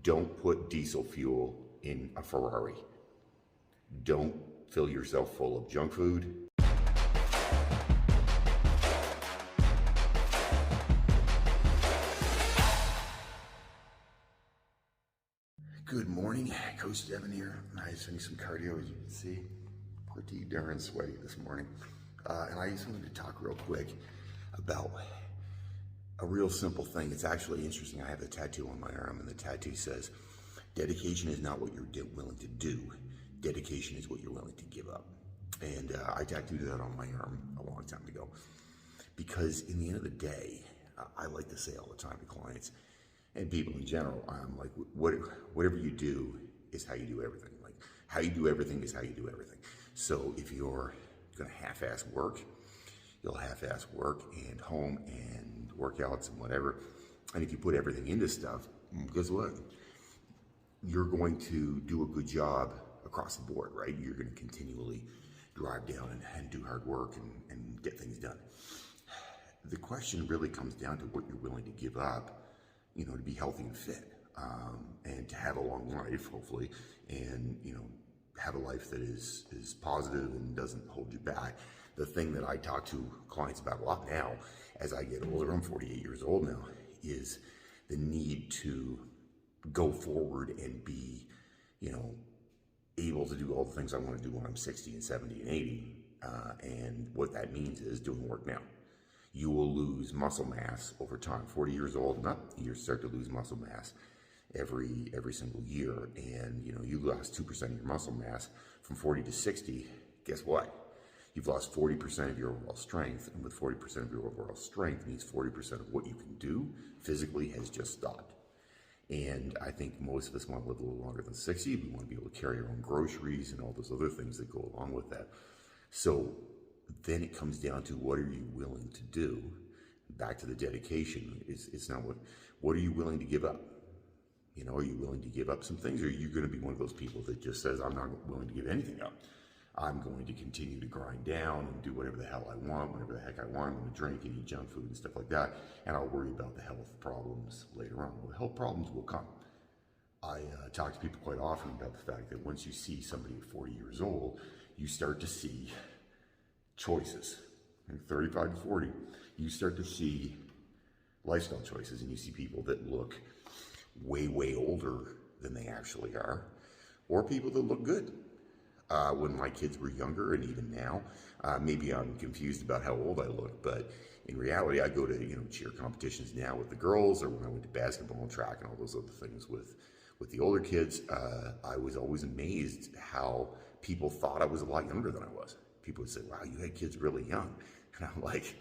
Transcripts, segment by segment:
Don't put diesel fuel in a Ferrari. Don't fill yourself full of junk food. Good morning, Coach Devin here. I just finished some cardio, as you can see. Pretty darn sweaty this morning. And I just wanted to talk real quick about a real simple thing. It's actually interesting. I have a tattoo on my arm, and the tattoo says, dedication is not what you're willing to do. Dedication is what you're willing to give up. And I tattooed that on my arm a long time ago. Because in the end of the day, I like to say all the time to clients and people in general, I'm like, whatever you do is how you do everything. Like, how you do everything is how you do everything. So if you're gonna half-ass work, you'll half-ass work and home and workouts and whatever. And if you put everything into stuff, guess what? You're going to do a good job across the board, right? You're gonna continually drive down and do hard work and get things done. The question really comes down to what you're willing to give up, you know, to be healthy and fit, and to have a long life, hopefully, and, you know, have a life that is positive and doesn't hold you back. The thing that I talk to clients about a lot now, as I get older, I'm 48 years old now, is the need to go forward and be, you know, able to do all the things I want to do when I'm 60 and 70 and 80. And what that means is doing work now. You will lose muscle mass over time. 40 years old, you start to lose muscle mass every single year. And you know, you lost 2% of your muscle mass from 40 to 60. Guess what? You've lost 40% of your overall strength. And with 40% of your overall strength means 40% of what you can do physically has just stopped. And I think most of us want to live a little longer than 60. We want to be able to carry our own groceries and all those other things that go along with that. So then it comes down to, what are you willing to do? Back to the dedication. It's not what are you willing to give up? You know, are you willing to give up some things? Or are you going to be one of those people that just says, I'm not willing to give anything up. I'm going to continue to grind down and do whatever the hell I want, whatever the heck I want. I'm going to drink and eat junk food and stuff like that. And I'll worry about the health problems later on. Well, the health problems will come. I talk to people quite often about the fact that once you see somebody at 40 years old, you start to see choices. 35 to 40, you start to see lifestyle choices, and you see people that look way older than they actually are, or people that look good. When my kids were younger, and even now, maybe I'm confused about how old I look, but in reality, I go to, you know, cheer competitions now with the girls, or when I went to basketball and track and all those other things with the older kids. I was always amazed how people thought I was a lot younger than I was. People would say, wow, you had kids really young. And I'm like,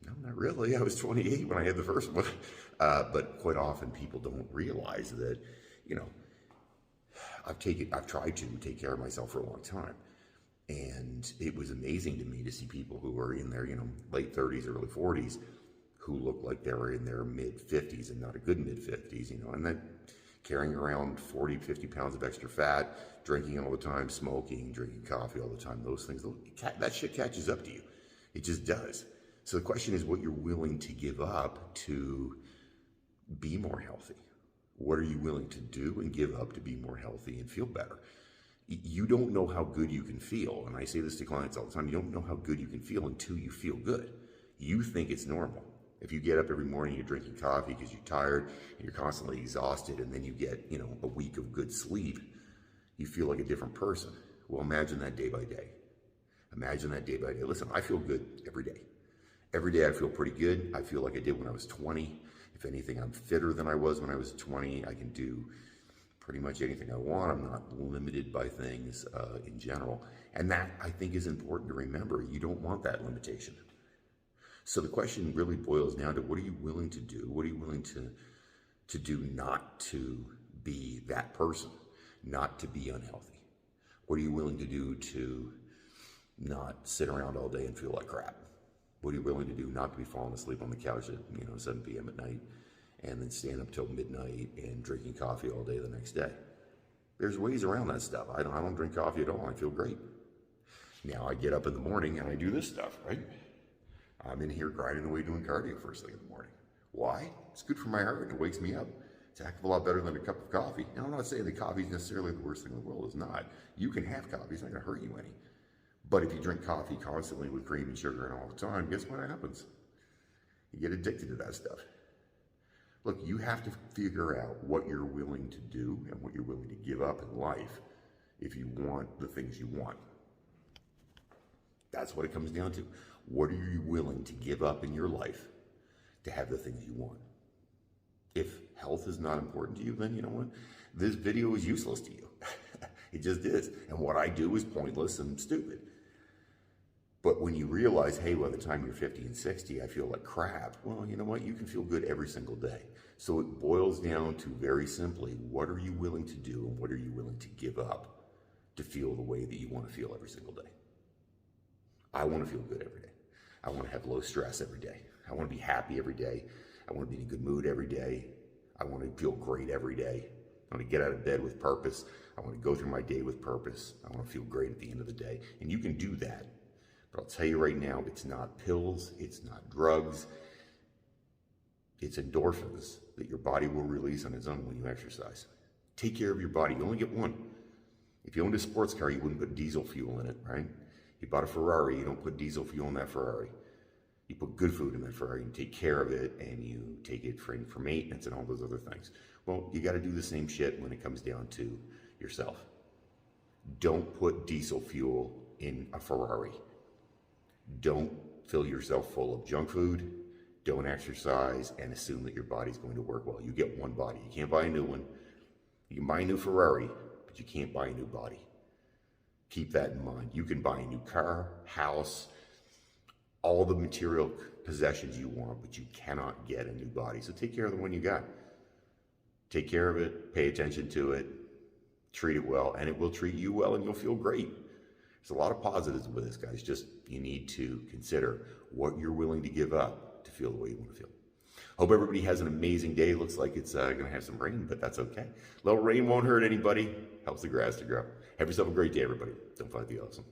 no, not really. I was 28 when I had the first one. But quite often people don't realize that, you know, I've tried to take care of myself for a long time. And it was amazing to me to see people who are in their, you know, late 30s, early 40s, who look like they were in their mid 50s, and not a good mid 50s, you know, and then carrying around 40, 50 pounds of extra fat, drinking all the time, smoking, drinking coffee all the time, those things, that shit catches up to you. It just does. So the question is what you're willing to give up to be more healthy. What are you willing to do and give up to be more healthy and feel better? You don't know how good you can feel. And I say this to clients all the time. You don't know how good you can feel until you feel good. You think it's normal. If you get up every morning, you're drinking coffee because you're tired, and you're constantly exhausted, and then you get, you know, a week of good sleep, you feel like a different person. Well, imagine that day by day. Imagine that day by day. Listen, I feel good every day. Every day I feel pretty good. I feel like I did when I was 20. If anything, I'm fitter than I was when I was 20. I can do pretty much anything I want. I'm not limited by things in general. And that, I think, is important to remember. You don't want that limitation. So the question really boils down to, what are you willing to do? What are you willing to do not to be that person, not to be unhealthy? What are you willing to do to not sit around all day and feel like crap? What are you willing to do not to be falling asleep on the couch at, you know, 7 p.m. at night, and then stand up till midnight and drinking coffee all day the next day? There's ways around that stuff. I don't drink coffee at all. I feel great. Now I get up in the morning and I do this stuff, right? I'm in here grinding away doing cardio first thing in the morning. Why? It's good for my heart. It wakes me up. It's a heck of a lot better than a cup of coffee. Now, I'm not saying that coffee is necessarily the worst thing in the world. It's not. You can have coffee. It's not going to hurt you any. But if you drink coffee constantly with cream and sugar and all the time, guess what happens? You get addicted to that stuff. Look, you have to figure out what you're willing to do and what you're willing to give up in life if you want the things you want. That's what it comes down to. What are you willing to give up in your life to have the things you want? If health is not important to you, then you know what? This video is useless to you. It just is. And what I do is pointless and stupid. But when you realize, hey, by the time you're 50 and 60, I feel like crap. Well, you know what? You can feel good every single day. So it boils down to very simply, what are you willing to do and what are you willing to give up to feel the way that you want to feel every single day? I want to feel good every day. I want to have low stress every day. I want to be happy every day. I want to be in a good mood every day. I want to feel great every day. I want to get out of bed with purpose. I want to go through my day with purpose. I want to feel great at the end of the day. And you can do that. But I'll tell you right now, it's not pills, it's not drugs, it's endorphins that your body will release on its own when you exercise. Take care of your body. You only get one. If you owned a sports car, you wouldn't put diesel fuel in it, right? You bought a Ferrari, you don't put diesel fuel in that Ferrari. You put good food in that Ferrari, you take care of it, and you take it for maintenance and all those other things. Well, you got to do the same shit when it comes down to yourself. Don't put diesel fuel in a Ferrari. Don't fill yourself full of junk food. Don't exercise and assume that your body's going to work well. You get one body. You can't buy a new one. You can buy a new Ferrari, but you can't buy a new body. Keep that in mind. You can buy a new car, house, all the material possessions you want, but you cannot get a new body. So take care of the one you got. Take care of it, pay attention to it, treat it well, and it will treat you well, and you'll feel great. There's a lot of positives with this, guys. Just you need to consider what you're willing to give up to feel the way you want to feel. Hope everybody has an amazing day. Looks like it's going to have some rain, but that's okay. A little rain won't hurt anybody. Helps the grass to grow. Have yourself a great day, everybody. Don't fight the awesome.